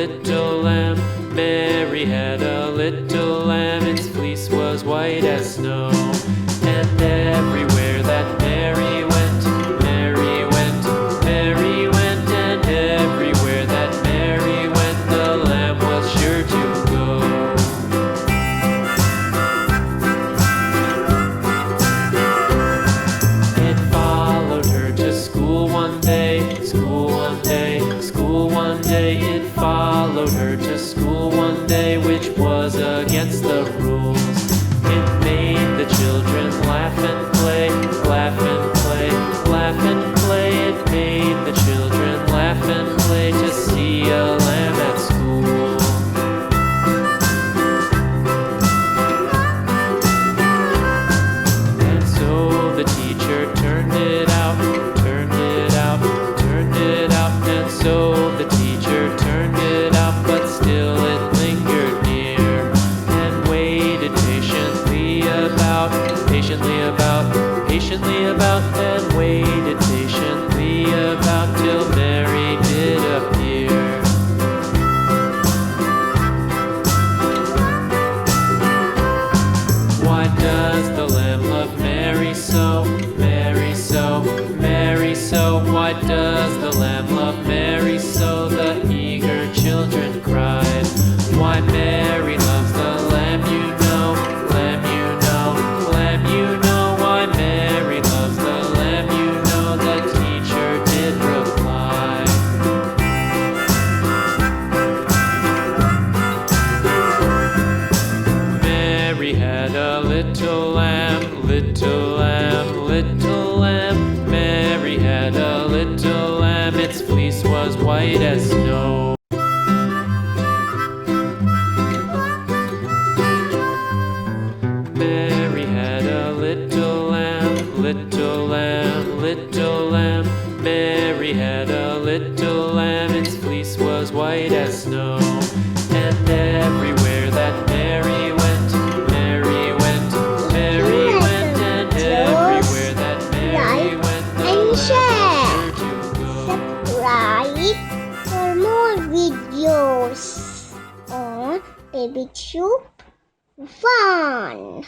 little lamb. Mary had a little lamb. Its fleece was white as snow. And everywhere that Mary went, Mary went, Mary went. And everywhere that Mary went, the lamb was sure to go. It followed her to school one day, school one day, school one day. It followed her to school one day, which was against the rules. It made the children laugh and play, laugh and play, laugh and play. It made the children laugh and play to see a lamb at school. And so the teacher turned it out, turned it out, turned it out. And so the teacher turned it out, but still it lingered near and waited patiently about, patiently about, and waited patiently about till Mary did appear. Why does the lamb love Mary so, Mary so, Mary so? Why does the lamb love Mary so? The eager children cried. Why Mary loves the lamb, you know, lamb, you know, lamb, you know. Why Mary loves the lamb, you know, the teacher did reply. Mary had a little lamb, little lamb, little lamb. Mary had a little lamb. Its fleece was white as snow. Mary had a little lamb, little lamb, little lamb. Mary had a little lamb. Its fleece was white as snow. And everywhere that Mary went, Mary went, Mary went. And everywhere that Mary went, the lamb was sure to go. Subscribe for more videos on Baby Soup Fun.